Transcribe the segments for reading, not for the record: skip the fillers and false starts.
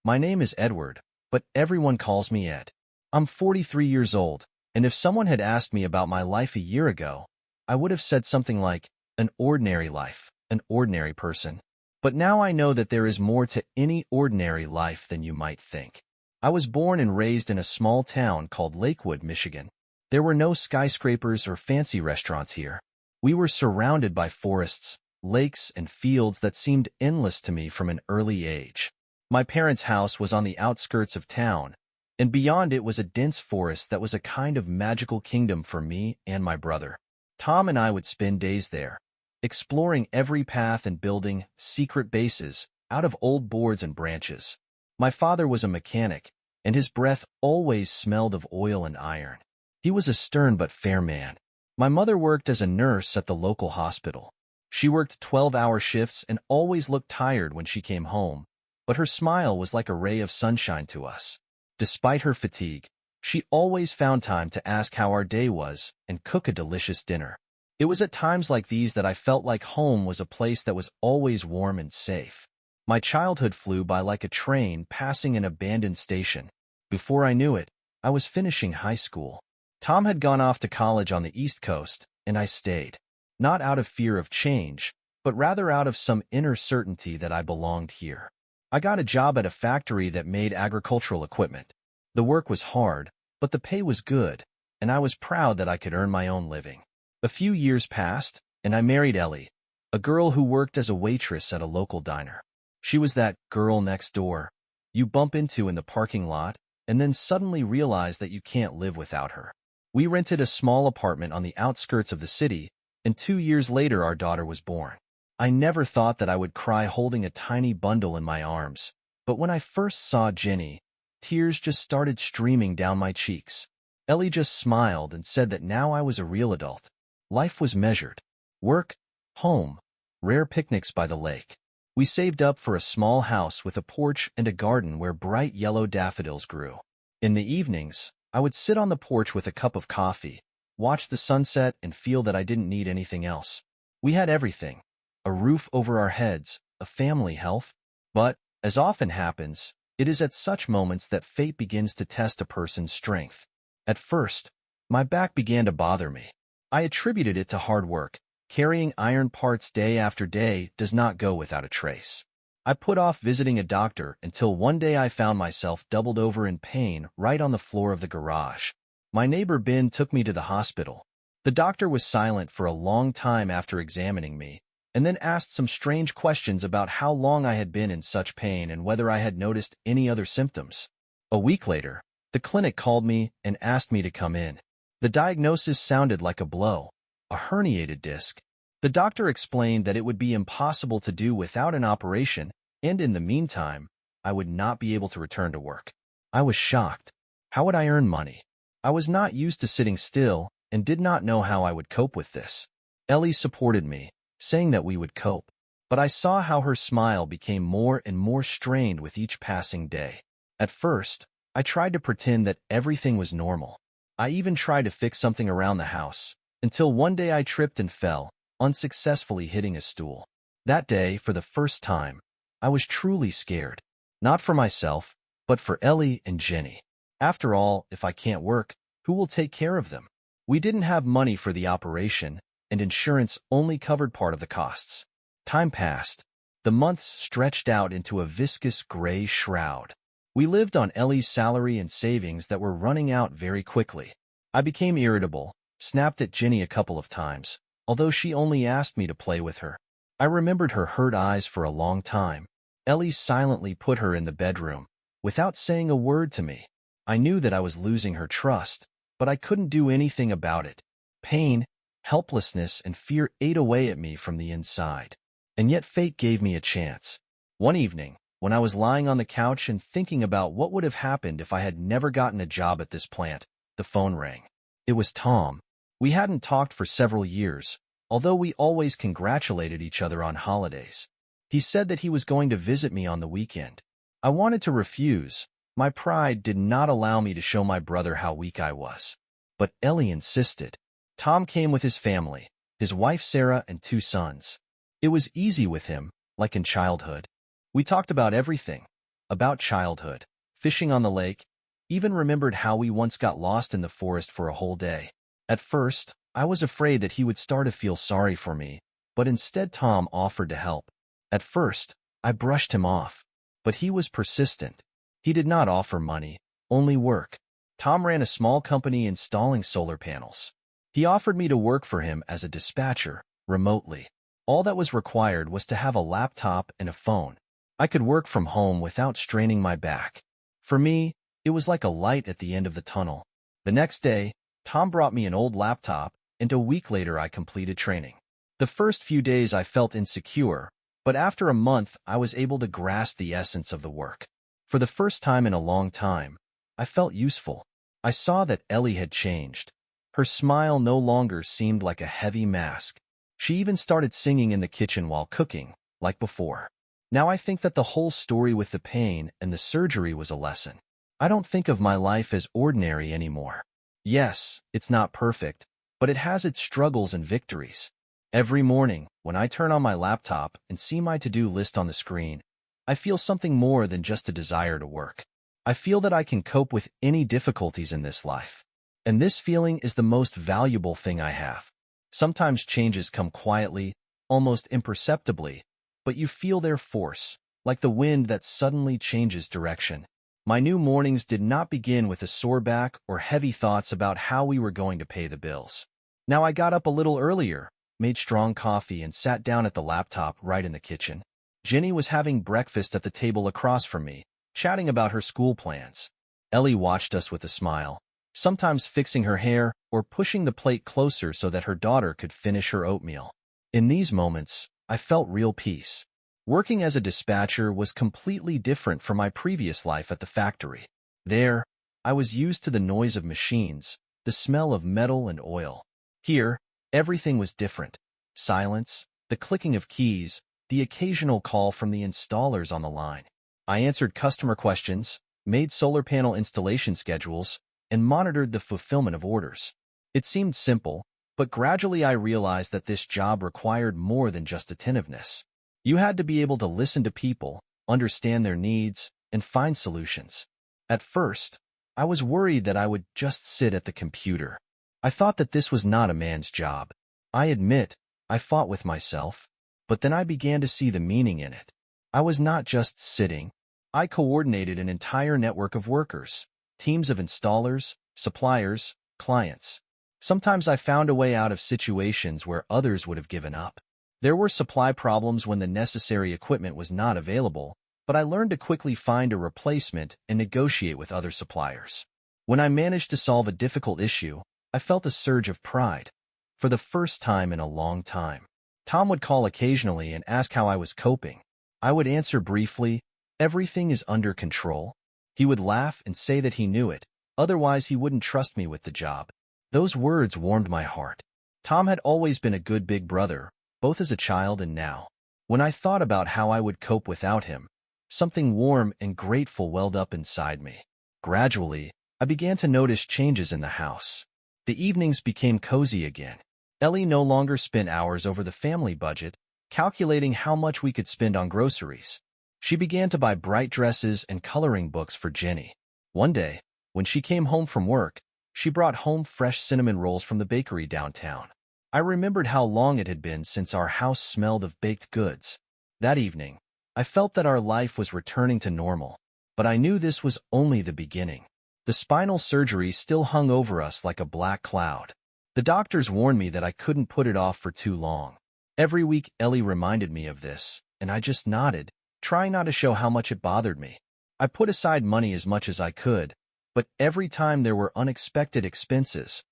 My name is Edward, but everyone calls me Ed. I'm 43 years old, and if someone had asked me about my life a year ago, I would have said something like, an ordinary life, an ordinary person. But now I know that there is more to any ordinary life than you might think. I was born and raised in a small town called Lakewood, Michigan. There were no skyscrapers or fancy restaurants here. We were surrounded by forests, lakes, and fields that seemed endless to me from an early age. My parents' house was on the outskirts of town, and beyond it was a dense forest that was a kind of magical kingdom for me and my brother. Tom and I would spend days there, exploring every path and building secret bases out of old boards and branches. My father was a mechanic, and his breath always smelled of oil and iron. He was a stern but fair man. My mother worked as a nurse at the local hospital. She worked 12-hour shifts and always looked tired when she came home, but her smile was like a ray of sunshine to us. Despite her fatigue, she always found time to ask how our day was and cook a delicious dinner. It was at times like these that I felt like home was a place that was always warm and safe. My childhood flew by like a train passing an abandoned station. Before I knew it, I was finishing high school. Tom had gone off to college on the East Coast, and I stayed. Not out of fear of change, but rather out of some inner certainty that I belonged here. I got a job at a factory that made agricultural equipment. The work was hard, but the pay was good, and I was proud that I could earn my own living. A few years passed, and I married Ellie, a girl who worked as a waitress at a local diner. She was that girl next door you bump into in the parking lot and then suddenly realize that you can't live without her. We rented a small apartment on the outskirts of the city, and 2 years later our daughter was born. I never thought that I would cry holding a tiny bundle in my arms, but when I first saw Jenny, tears just started streaming down my cheeks. Ellie just smiled and said that now I was a real adult. Life was measured. Work, home, rare picnics by the lake. We saved up for a small house with a porch and a garden where bright yellow daffodils grew. In the evenings, I would sit on the porch with a cup of coffee, watch the sunset, and feel that I didn't need anything else. We had everything. A roof over our heads, a family, health. But, as often happens, it is at such moments that fate begins to test a person's strength. At first, my back began to bother me. I attributed it to hard work. Carrying iron parts day after day does not go without a trace. I put off visiting a doctor until one day I found myself doubled over in pain right on the floor of the garage. My neighbor Ben took me to the hospital. The doctor was silent for a long time after examining me, and then asked some strange questions about how long I had been in such pain and whether I had noticed any other symptoms. A week later, the clinic called me and asked me to come in. The diagnosis sounded like a blow, a herniated disc. The doctor explained that it would be impossible to do without an operation, and in the meantime, I would not be able to return to work. I was shocked. How would I earn money? I was not used to sitting still and did not know how I would cope with this. Ellie supported me, saying that we would cope, but I saw how her smile became more and more strained with each passing day. At first, I tried to pretend that everything was normal. I even tried to fix something around the house, until one day I tripped and fell, unsuccessfully hitting a stool. That day, for the first time, I was truly scared. Not for myself, but for Ellie and Jenny. After all, if I can't work, who will take care of them? We didn't have money for the operation, and insurance only covered part of the costs. Time passed. The months stretched out into a viscous gray shroud. We lived on Ellie's salary and savings that were running out very quickly. I became irritable, snapped at Jenny a couple of times, although she only asked me to play with her. I remembered her hurt eyes for a long time. Ellie silently put her in the bedroom, without saying a word to me. I knew that I was losing her trust, but I couldn't do anything about it. Pain, helplessness, and fear ate away at me from the inside. And yet fate gave me a chance. One evening, when I was lying on the couch and thinking about what would have happened if I had never gotten a job at this plant, the phone rang. It was Tom. We hadn't talked for several years, although we always congratulated each other on holidays. He said that he was going to visit me on the weekend. I wanted to refuse. My pride did not allow me to show my brother how weak I was. But Ellie insisted. Tom came with his family, his wife Sarah and 2 sons. It was easy with him, like in childhood. We talked about everything. about childhood, fishing on the lake, even remembered how we once got lost in the forest for a whole day. At first, I was afraid that he would start to feel sorry for me, but instead Tom offered to help. At first, I brushed him off, but he was persistent. He did not offer money, only work. Tom ran a small company installing solar panels. He offered me to work for him as a dispatcher, remotely. All that was required was to have a laptop and a phone. I could work from home without straining my back. For me, it was like a light at the end of the tunnel. The next day, Tom brought me an old laptop, and a week later I completed training. The first few days I felt insecure, but after a month I was able to grasp the essence of the work. For the first time in a long time, I felt useful. I saw that Ellie had changed. Her smile no longer seemed like a heavy mask. She even started singing in the kitchen while cooking, like before. Now I think that the whole story with the pain and the surgery was a lesson. I don't think of my life as ordinary anymore. Yes, it's not perfect, but it has its struggles and victories. Every morning, when I turn on my laptop and see my to-do list on the screen, I feel something more than just a desire to work. I feel that I can cope with any difficulties in this life. And this feeling is the most valuable thing I have. Sometimes changes come quietly, almost imperceptibly, but you feel their force, like the wind that suddenly changes direction. My new mornings did not begin with a sore back or heavy thoughts about how we were going to pay the bills. Now I got up a little earlier, made strong coffee, and sat down at the laptop right in the kitchen. Jenny was having breakfast at the table across from me, chatting about her school plans. Ellie watched us with a smile, sometimes fixing her hair or pushing the plate closer so that her daughter could finish her oatmeal. In these moments, I felt real peace. Working as a dispatcher was completely different from my previous life at the factory. There, I was used to the noise of machines, the smell of metal and oil. Here, everything was different. Silence, the clicking of keys, the occasional call from the installers on the line. I answered customer questions, made solar panel installation schedules, and monitored the fulfillment of orders. It seemed simple, but gradually I realized that this job required more than just attentiveness. You had to be able to listen to people, understand their needs, and find solutions. At first, I was worried that I would just sit at the computer. I thought that this was not a man's job. I admit, I fought with myself, but then I began to see the meaning in it. I was not just sitting. I coordinated an entire network of workers, teams of installers, suppliers, clients. Sometimes I found a way out of situations where others would have given up. There were supply problems when the necessary equipment was not available, but I learned to quickly find a replacement and negotiate with other suppliers. When I managed to solve a difficult issue, I felt a surge of pride. For the first time in a long time. Tom would call occasionally and ask how I was coping. I would answer briefly, "Everything is under control." He would laugh and say that he knew it, otherwise he wouldn't trust me with the job. Those words warmed my heart. Tom had always been a good big brother, both as a child and now. When I thought about how I would cope without him, something warm and grateful welled up inside me. Gradually, I began to notice changes in the house. The evenings became cozy again. Ellie no longer spent hours over the family budget, calculating how much we could spend on groceries. She began to buy bright dresses and coloring books for Jenny. One day, when she came home from work, she brought home fresh cinnamon rolls from the bakery downtown. I remembered how long it had been since our house smelled of baked goods. That evening, I felt that our life was returning to normal, but I knew this was only the beginning. The spinal surgery still hung over us like a black cloud. The doctors warned me that I couldn't put it off for too long. Every week, Ellie reminded me of this, and I just nodded, trying not to show how much it bothered me. I put aside money as much as I could, but every time there were unexpected expenses.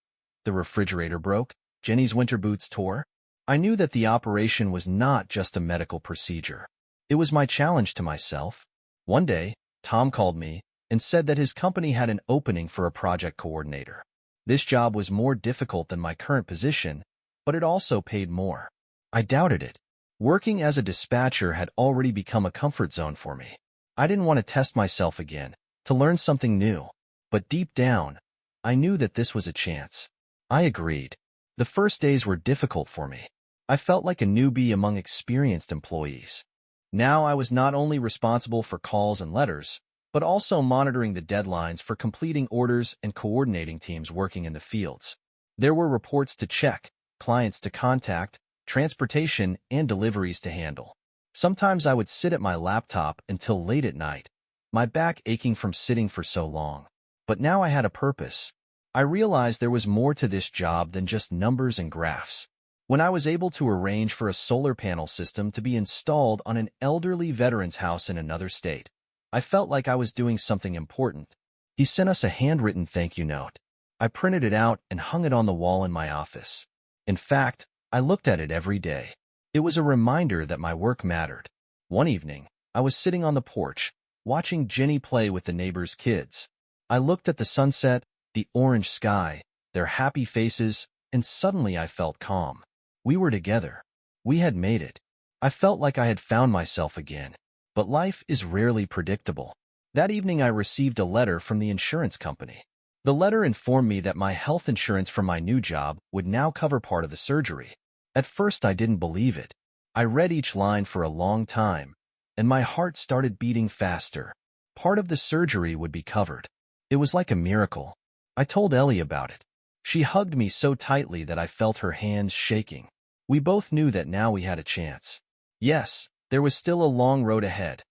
The refrigerator broke, Jenny's winter boots tore. I knew that the operation was not just a medical procedure. It was my challenge to myself. One day, Tom called me and said that his company had an opening for a project coordinator. This job was more difficult than my current position, but it also paid more. I doubted it. Working as a dispatcher had already become a comfort zone for me. I didn't want to test myself again, to learn something new. But deep down, I knew that this was a chance. I agreed. The first days were difficult for me. I felt like a newbie among experienced employees. Now I was not only responsible for calls and letters, but also monitoring the deadlines for completing orders and coordinating teams working in the fields. There were reports to check, clients to contact, transportation and deliveries to handle. Sometimes I would sit at my laptop until late at night, my back aching from sitting for so long. But now I had a purpose. I realized there was more to this job than just numbers and graphs. When I was able to arrange for a solar panel system to be installed on an elderly veteran's house in another state, I felt like I was doing something important. He sent us a handwritten thank you note. I printed it out and hung it on the wall in my office. In fact, I looked at it every day. It was a reminder that my work mattered. One evening, I was sitting on the porch, watching Jenny play with the neighbor's kids. I looked at the sunset, the orange sky, their happy faces, and suddenly I felt calm. We were together. We had made it. I felt like I had found myself again. But life is rarely predictable. That evening I received a letter from the insurance company. The letter informed me that my health insurance from my new job would now cover part of the surgery. At first I didn't believe it. I read each line for a long time, and my heart started beating faster. Part of the surgery would be covered. It was like a miracle. I told Ellie about it. She hugged me so tightly that I felt her hands shaking. We both knew that now we had a chance. Yes, there was still a long road ahead.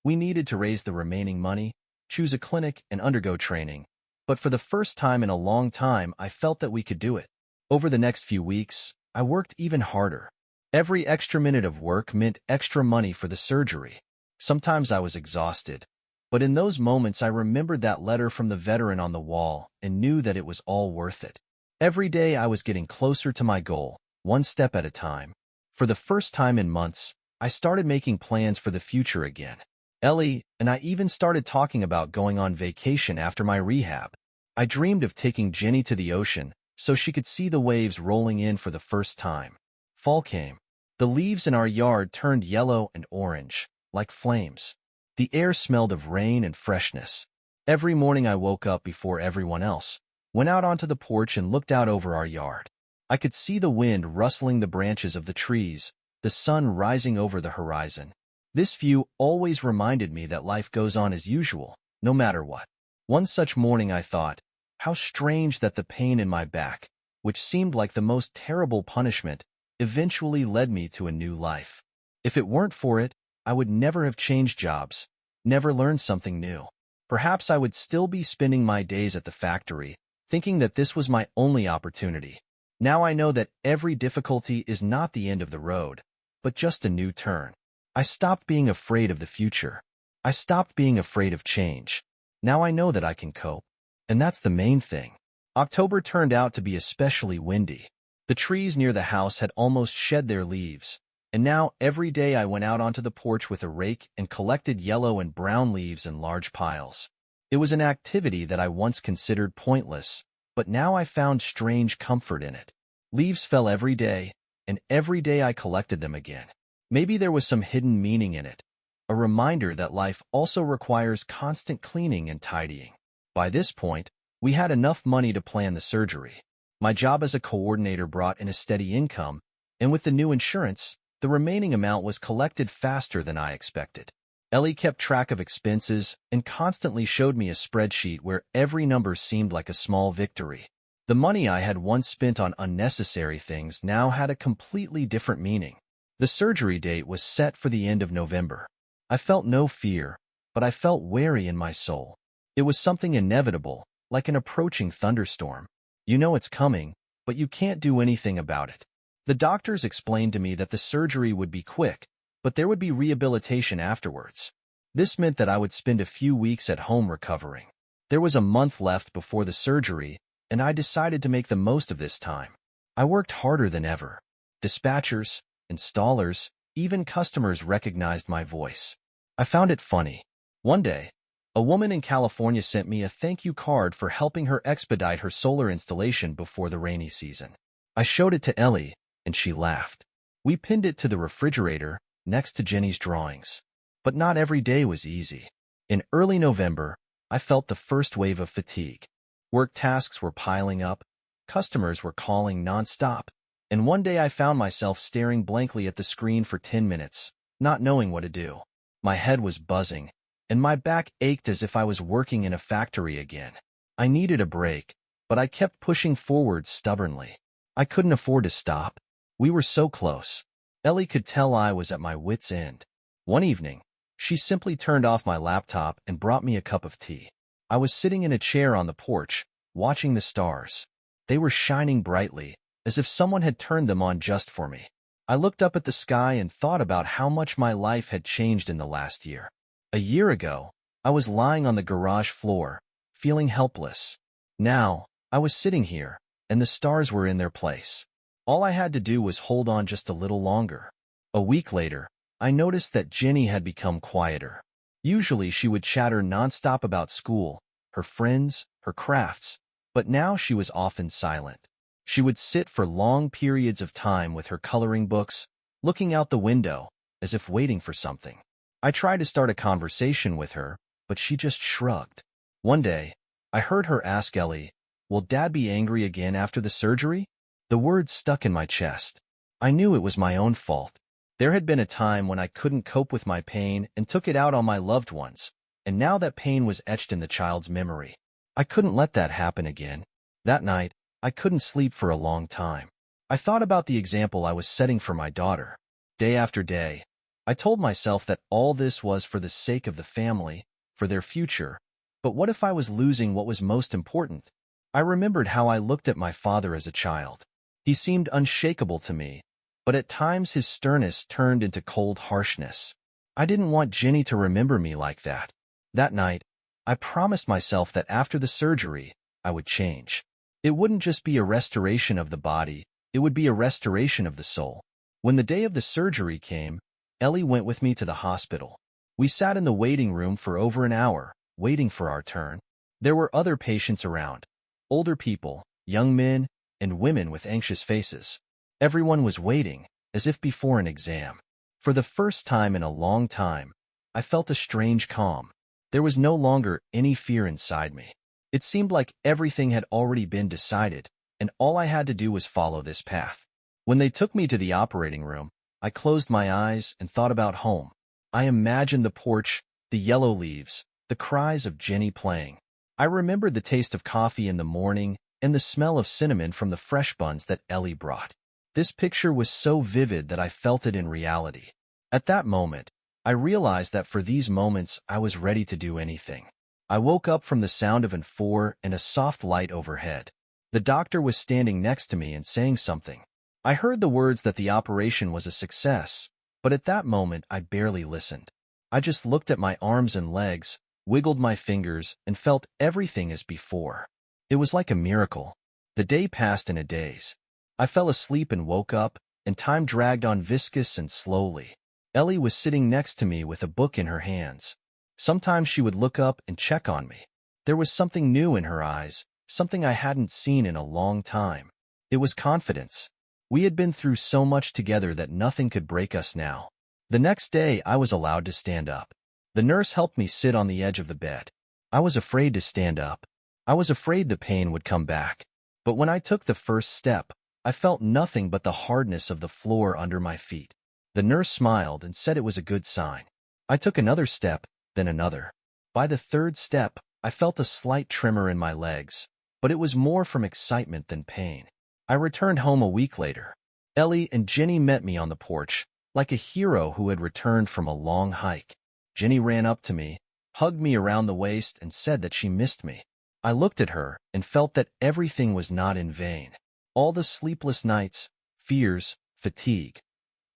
We needed to raise the remaining money, choose a clinic, and undergo training. But for the first time in a long time, I felt that we could do it. Over the next few weeks, I worked even harder. Every extra minute of work meant extra money for the surgery. Sometimes I was exhausted, but in those moments I remembered that letter from the veteran on the wall and knew that it was all worth it. Every day I was getting closer to my goal, one step at a time. For the first time in months, I started making plans for the future again. Ellie and I even started talking about going on vacation after my rehab. I dreamed of taking Jenny to the ocean so she could see the waves rolling in for the first time. Fall came. The leaves in our yard turned yellow and orange, like flames. The air smelled of rain and freshness. Every morning I woke up before everyone else, went out onto the porch and looked out over our yard. I could see the wind rustling the branches of the trees, the sun rising over the horizon. This view always reminded me that life goes on as usual, no matter what. One such morning I thought, how strange that the pain in my back, which seemed like the most terrible punishment, eventually led me to a new life. If it weren't for it, I would never have changed jobs, never learned something new. Perhaps I would still be spending my days at the factory, thinking that this was my only opportunity. Now I know that every difficulty is not the end of the road, but just a new turn. I stopped being afraid of the future. I stopped being afraid of change. Now I know that I can cope. And that's the main thing. October turned out to be especially windy. The trees near the house had almost shed their leaves, and now every day I went out onto the porch with a rake and collected yellow and brown leaves in large piles. It was an activity that I once considered pointless, but now I found strange comfort in it. Leaves fell every day, and every day I collected them again. Maybe there was some hidden meaning in it, a reminder that life also requires constant cleaning and tidying. By this point, we had enough money to plan the surgery. My job as a coordinator brought in a steady income, and with the new insurance, the remaining amount was collected faster than I expected. Ellie kept track of expenses and constantly showed me a spreadsheet where every number seemed like a small victory. The money I had once spent on unnecessary things now had a completely different meaning. The surgery date was set for the end of November. I felt no fear, but I felt wary in my soul. It was something inevitable, like an approaching thunderstorm. You know it's coming, but you can't do anything about it. The doctors explained to me that the surgery would be quick, but there would be rehabilitation afterwards. This meant that I would spend a few weeks at home recovering. There was a month left before the surgery, and I decided to make the most of this time. I worked harder than ever. Dispatchers, installers, even customers recognized my voice. I found it funny. One day, a woman in California sent me a thank you card for helping her expedite her solar installation before the rainy season. I showed it to Ellie, and she laughed. We pinned it to the refrigerator, next to Jenny's drawings. But not every day was easy. In early November, I felt the first wave of fatigue. Work tasks were piling up, customers were calling nonstop, and one day I found myself staring blankly at the screen for 10 minutes, not knowing what to do. My head was buzzing, and my back ached as if I was working in a factory again. I needed a break, but I kept pushing forward stubbornly. I couldn't afford to stop. We were so close. Ellie could tell I was at my wit's end. One evening, she simply turned off my laptop and brought me a cup of tea. I was sitting in a chair on the porch, watching the stars. They were shining brightly, as if someone had turned them on just for me. I looked up at the sky and thought about how much my life had changed in the last year. A year ago, I was lying on the garage floor, feeling helpless. Now, I was sitting here, and the stars were in their place. All I had to do was hold on just a little longer. A week later, I noticed that Jenny had become quieter. Usually she would chatter nonstop about school, her friends, her crafts, but now she was often silent. She would sit for long periods of time with her coloring books, looking out the window, as if waiting for something. I tried to start a conversation with her, but she just shrugged. One day, I heard her ask Ellie, "Will Dad be angry again after the surgery?" The words stuck in my chest. I knew it was my own fault. There had been a time when I couldn't cope with my pain and took it out on my loved ones, and now that pain was etched in the child's memory. I couldn't let that happen again. That night, I couldn't sleep for a long time. I thought about the example I was setting for my daughter. Day after day, I told myself that all this was for the sake of the family, for their future. But what if I was losing what was most important? I remembered how I looked at my father as a child. He seemed unshakable to me, but at times his sternness turned into cold harshness. I didn't want Jenny to remember me like that. That night, I promised myself that after the surgery, I would change. It wouldn't just be a restoration of the body, it would be a restoration of the soul. When the day of the surgery came, Ellie went with me to the hospital. We sat in the waiting room for over an hour, waiting for our turn. There were other patients around, older people, young men, and women with anxious faces. Everyone was waiting, as if before an exam. For the first time in a long time, I felt a strange calm. There was no longer any fear inside me. It seemed like everything had already been decided, and all I had to do was follow this path. When they took me to the operating room, I closed my eyes and thought about home. I imagined the porch, the yellow leaves, the cries of Jenny playing. I remembered the taste of coffee in the morning and the smell of cinnamon from the fresh buns that Ellie brought. This picture was so vivid that I felt it in reality. At that moment, I realized that for these moments I was ready to do anything. I woke up from the sound of an four and a soft light overhead. The doctor was standing next to me and saying something. I heard the words that the operation was a success, but at that moment I barely listened. I just looked at my arms and legs, wiggled my fingers, and felt everything as before. It was like a miracle. The day passed in a daze. I fell asleep and woke up, and time dragged on viscous and slowly. Ellie was sitting next to me with a book in her hands. Sometimes she would look up and check on me. There was something new in her eyes, something I hadn't seen in a long time. It was confidence. We had been through so much together that nothing could break us now. The next day, I was allowed to stand up. The nurse helped me sit on the edge of the bed. I was afraid to stand up. I was afraid the pain would come back. But when I took the first step, I felt nothing but the hardness of the floor under my feet. The nurse smiled and said it was a good sign. I took another step, then another. By the third step, I felt a slight tremor in my legs, but it was more from excitement than pain. I returned home a week later. Ellie and Jenny met me on the porch, like a hero who had returned from a long hike. Jenny ran up to me, hugged me around the waist, and said that she missed me. I looked at her and felt that everything was not in vain. All the sleepless nights, fears, fatigue.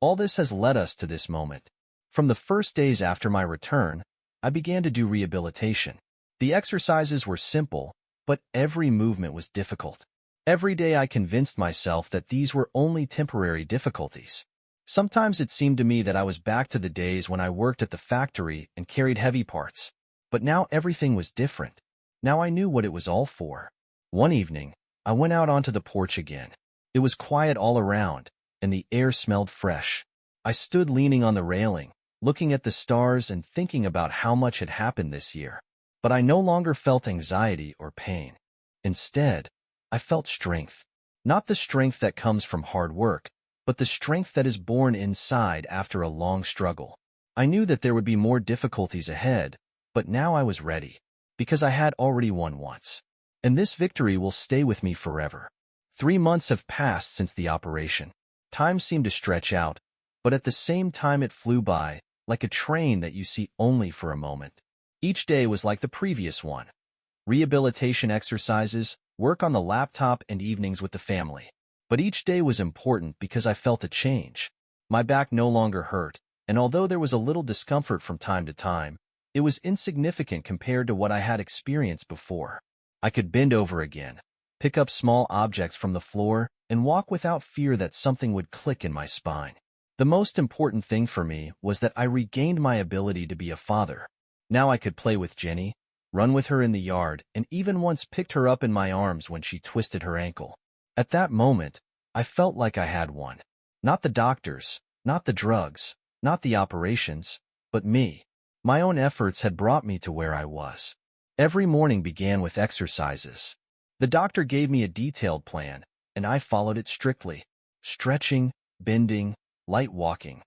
All this has led us to this moment. From the first days after my return, I began to do rehabilitation. The exercises were simple, but every movement was difficult. Every day I convinced myself that these were only temporary difficulties. Sometimes it seemed to me that I was back to the days when I worked at the factory and carried heavy parts. But now everything was different. Now I knew what it was all for. One evening, I went out onto the porch again. It was quiet all around, and the air smelled fresh. I stood leaning on the railing, looking at the stars and thinking about how much had happened this year. But I no longer felt anxiety or pain. Instead, I felt strength. Not the strength that comes from hard work, but the strength that is born inside after a long struggle. I knew that there would be more difficulties ahead, but now I was ready, because I had already won once. And this victory will stay with me forever. 3 months have passed since the operation. Time seemed to stretch out, but at the same time it flew by, like a train that you see only for a moment. Each day was like the previous one. Rehabilitation exercises, work on the laptop, and evenings with the family. But each day was important because I felt a change. My back no longer hurt, and although there was a little discomfort from time to time, it was insignificant compared to what I had experienced before. I could bend over again, pick up small objects from the floor, and walk without fear that something would click in my spine. The most important thing for me was that I regained my ability to be a father. Now I could play with Jenny, run with her in the yard, and even once picked her up in my arms when she twisted her ankle. At that moment, I felt like I had won. Not the doctors, not the drugs, not the operations, but me. My own efforts had brought me to where I was. Every morning began with exercises. The doctor gave me a detailed plan, and I followed it strictly. Stretching, bending, light walking.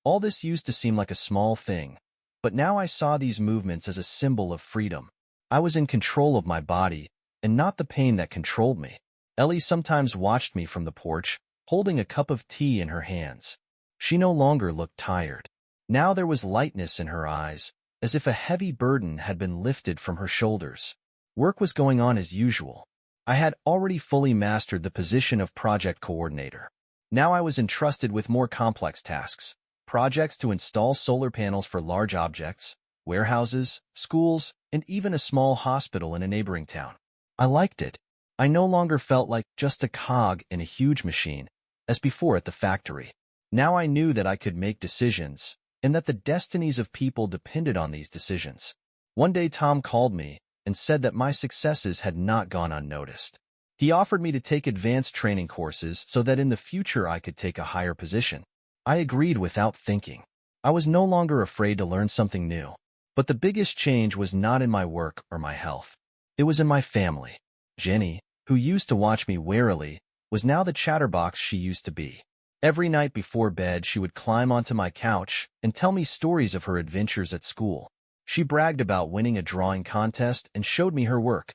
All this used to seem like a small thing, but now I saw these movements as a symbol of freedom. I was in control of my body, and not the pain that controlled me. Ellie sometimes watched me from the porch, holding a cup of tea in her hands. She no longer looked tired. Now there was lightness in her eyes, as if a heavy burden had been lifted from her shoulders. Work was going on as usual. I had already fully mastered the position of project coordinator. Now I was entrusted with more complex tasks, projects to install solar panels for large objects, warehouses, schools, and even a small hospital in a neighboring town. I liked it. I no longer felt like just a cog in a huge machine, as before at the factory. Now I knew that I could make decisions, and that the destinies of people depended on these decisions. One day Tom called me and said that my successes had not gone unnoticed. He offered me to take advanced training courses so that in the future I could take a higher position. I agreed without thinking. I was no longer afraid to learn something new. But the biggest change was not in my work or my health. It was in my family. Jenny, who used to watch me warily, was now the chatterbox she used to be. Every night before bed, she would climb onto my couch and tell me stories of her adventures at school. She bragged about winning a drawing contest and showed me her work,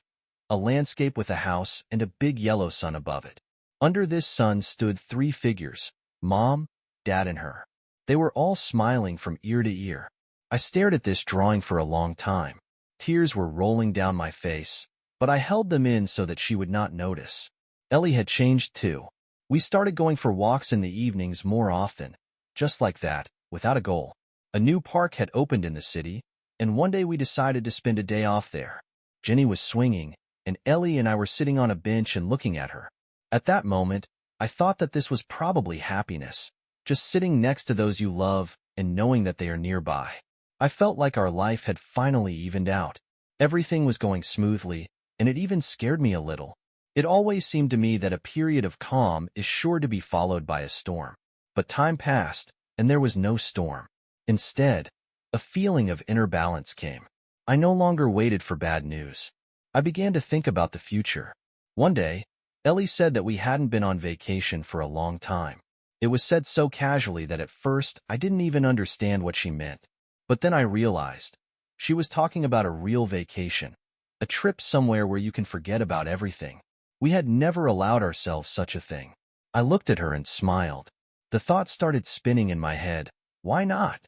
a landscape with a house and a big yellow sun above it. Under this sun stood 3 figures, Mom, Dad, and her. They were all smiling from ear to ear. I stared at this drawing for a long time. Tears were rolling down my face, but I held them in so that she would not notice. Ellie had changed too. We started going for walks in the evenings more often. Just like that, without a goal. A new park had opened in the city, and one day we decided to spend a day off there. Jenny was swinging, and Ellie and I were sitting on a bench and looking at her. At that moment, I thought that this was probably happiness, just sitting next to those you love and knowing that they are nearby. I felt like our life had finally evened out. Everything was going smoothly, and it even scared me a little. It always seemed to me that a period of calm is sure to be followed by a storm. But time passed, and there was no storm. Instead, a feeling of inner balance came. I no longer waited for bad news. I began to think about the future. One day, Ellie said that we hadn't been on vacation for a long time. It was said so casually that at first I didn't even understand what she meant. But then I realized. She was talking about a real vacation, a trip somewhere where you can forget about everything. We had never allowed ourselves such a thing. I looked at her and smiled. The thought started spinning in my head. Why not?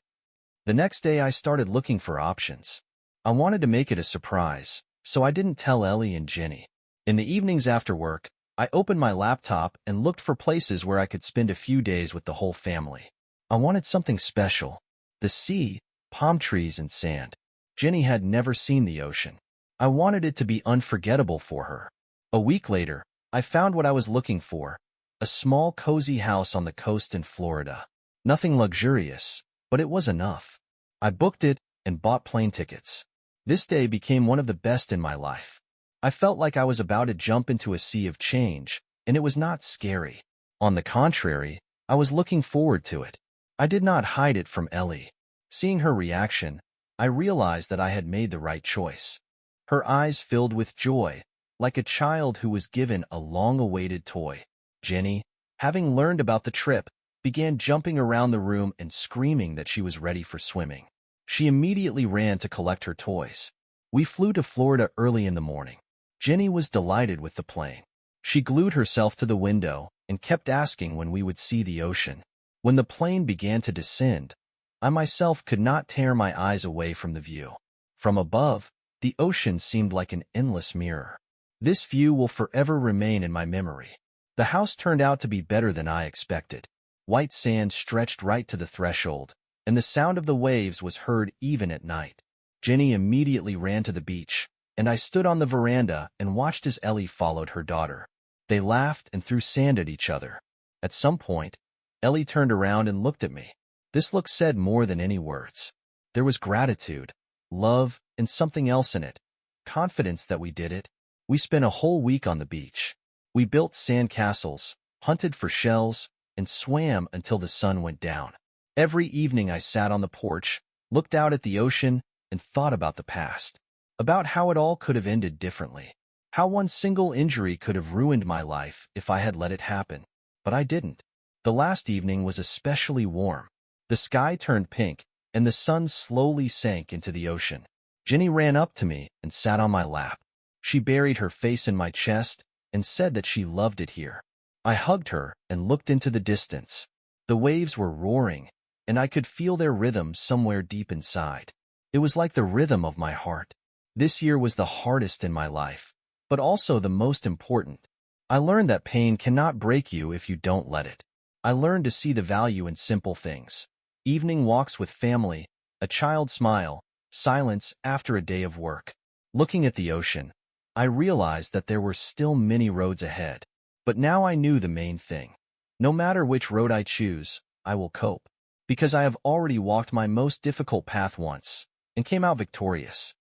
The next day I started looking for options. I wanted to make it a surprise, so I didn't tell Ellie and Jenny. In the evenings after work, I opened my laptop and looked for places where I could spend a few days with the whole family. I wanted something special. The sea, palm trees, and sand. Jenny had never seen the ocean. I wanted it to be unforgettable for her. A week later, I found what I was looking for, a small cozy house on the coast in Florida. Nothing luxurious, but it was enough. I booked it and bought plane tickets. This day became one of the best in my life. I felt like I was about to jump into a sea of change, and it was not scary. On the contrary, I was looking forward to it. I did not hide it from Ellie. Seeing her reaction, I realized that I had made the right choice. Her eyes filled with joy, like a child who was given a long-awaited toy. Jenny, having learned about the trip, began jumping around the room and screaming that she was ready for swimming. She immediately ran to collect her toys. We flew to Florida early in the morning. Jenny was delighted with the plane. She glued herself to the window and kept asking when we would see the ocean. When the plane began to descend, I myself could not tear my eyes away from the view. From above, the ocean seemed like an endless mirror. This view will forever remain in my memory. The house turned out to be better than I expected. White sand stretched right to the threshold, and the sound of the waves was heard even at night. Jenny immediately ran to the beach, and I stood on the veranda and watched as Ellie followed her daughter. They laughed and threw sand at each other. At some point, Ellie turned around and looked at me. This look said more than any words. There was gratitude, love, and something else in it. Confidence that we did it. We spent a whole week on the beach. We built sand castles, hunted for shells, and swam until the sun went down. Every evening I sat on the porch, looked out at the ocean, and thought about the past. About how it all could have ended differently. How one single injury could have ruined my life if I had let it happen. But I didn't. The last evening was especially warm. The sky turned pink, and the sun slowly sank into the ocean. Jenny ran up to me and sat on my lap. She buried her face in my chest and said that she loved it here. I hugged her and looked into the distance. The waves were roaring, and I could feel their rhythm somewhere deep inside. It was like the rhythm of my heart. This year was the hardest in my life, but also the most important. I learned that pain cannot break you if you don't let it. I learned to see the value in simple things. Evening walks with family, a child's smile, silence after a day of work. Looking at the ocean, I realized that there were still many roads ahead. But now I knew the main thing. No matter which road I choose, I will cope. Because I have already walked my most difficult path once and came out victorious.